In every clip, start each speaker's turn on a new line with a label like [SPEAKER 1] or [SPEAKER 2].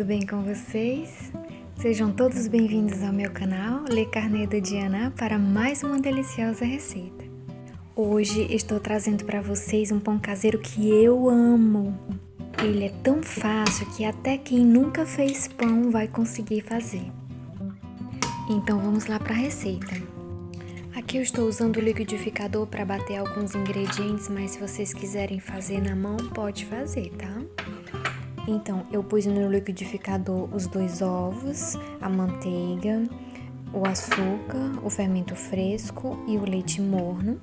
[SPEAKER 1] tudo bem com vocês? Sejam todos bem-vindos ao meu canal Le Carnet de Diana para mais uma deliciosa receita. Hoje estou trazendo para vocês um pão caseiro que eu amo. Ele é tão fácil que até quem nunca fez pão vai conseguir fazer. Então vamos lá para a receita. Aqui eu estou usando o liquidificador para bater alguns ingredientes, mas se vocês quiserem fazer na mão, pode fazer, tá? Então, eu pus no liquidificador os 2 ovos, a manteiga, o açúcar, o fermento fresco e o leite morno.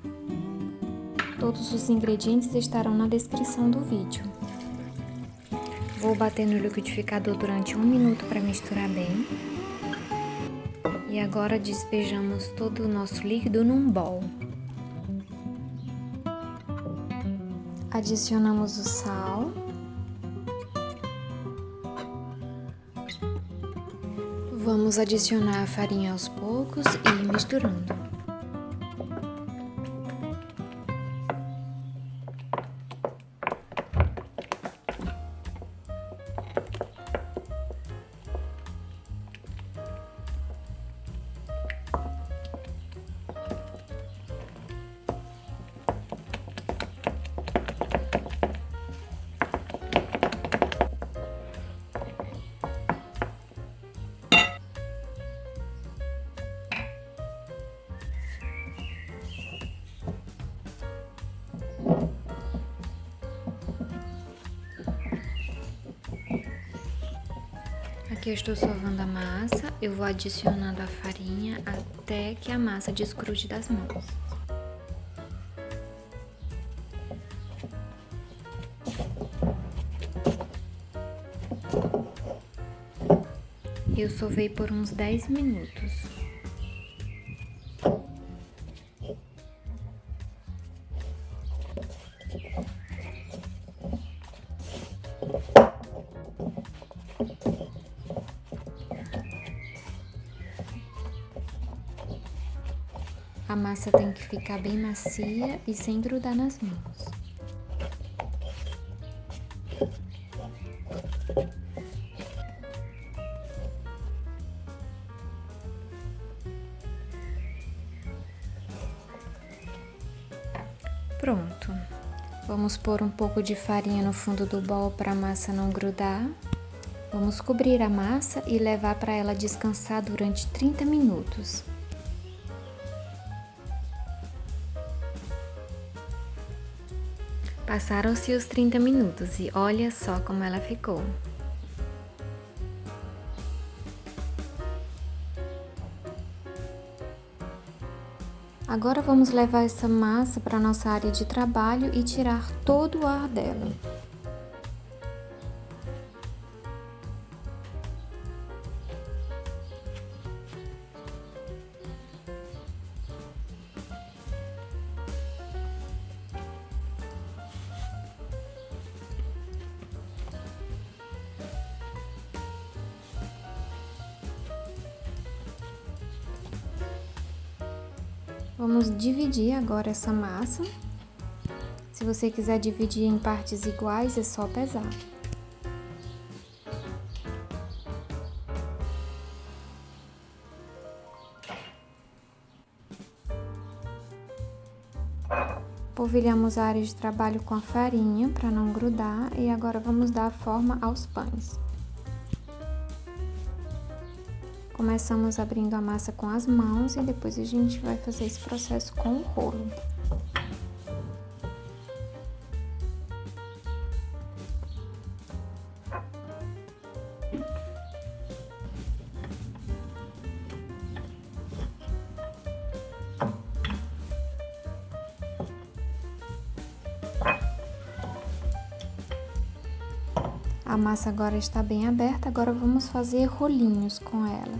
[SPEAKER 1] Todos os ingredientes estarão na descrição do vídeo. Vou bater no liquidificador durante 1 minuto para misturar bem. E agora despejamos todo o nosso líquido num bowl. Adicionamos o sal. Vamos adicionar a farinha aos poucos e ir misturando. Aqui eu estou sovando a massa, eu vou adicionando a farinha até que a massa desgrude das mãos. Eu sovei por uns 10 minutos. A massa tem que ficar bem macia e sem grudar nas mãos. Pronto. Vamos pôr um pouco de farinha no fundo do bowl para a massa não grudar. Vamos cobrir a massa e levar para ela descansar durante 30 minutos. Passaram-se os 30 minutos e olha só como ela ficou. Agora vamos levar essa massa para nossa área de trabalho e tirar todo o ar dela. Vamos dividir agora essa massa. Se você quiser dividir em partes iguais, é só pesar. Polvilhamos a área de trabalho com a farinha para não grudar e agora vamos dar forma aos pães. Começamos abrindo a massa com as mãos e depois a gente vai fazer esse processo com o rolo. A massa agora está bem aberta, agora vamos fazer rolinhos com ela.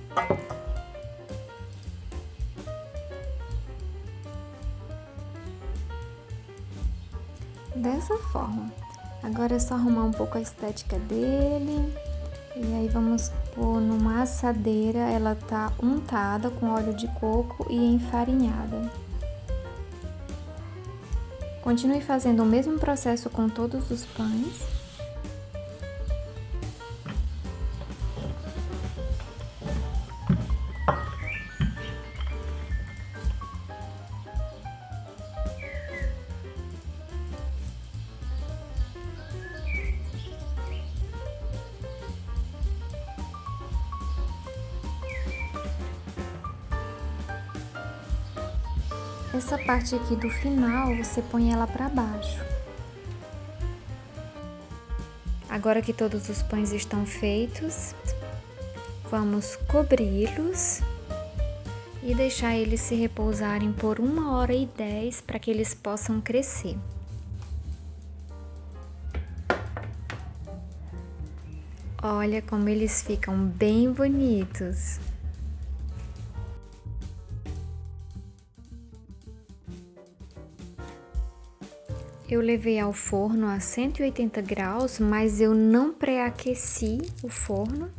[SPEAKER 1] Dessa forma. Agora é só arrumar um pouco a estética dele. E aí vamos pôr numa assadeira, ela tá untada com óleo de coco e enfarinhada. Continue fazendo o mesmo processo com todos os pães. Essa parte aqui do final, você põe ela para baixo. Agora que todos os pães estão feitos, vamos cobri-los e deixar eles se repousarem por 1h10 para que eles possam crescer. Olha como eles ficam bem bonitos. Eu levei ao forno a 180 graus, mas eu não pré-aqueci o forno.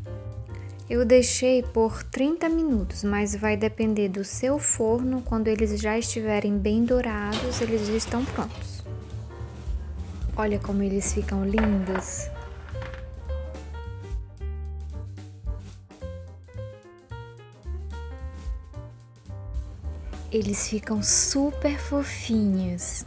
[SPEAKER 1] Eu deixei por 30 minutos, mas vai depender do seu forno. Quando eles já estiverem bem dourados, eles já estão prontos. Olha como eles ficam lindos. Eles ficam super fofinhos.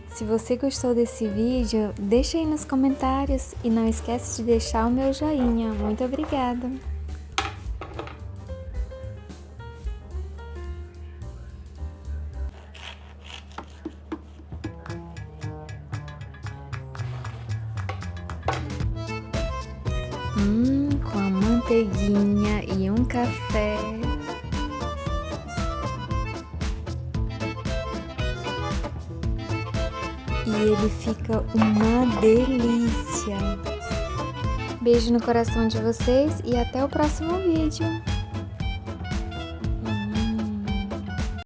[SPEAKER 1] Se você gostou desse vídeo, deixa aí nos comentários e não esquece de deixar o meu joinha. Muito obrigada! Com a manteiguinha e um café. E ele fica uma delícia. Beijo no coração de vocês e até o próximo vídeo.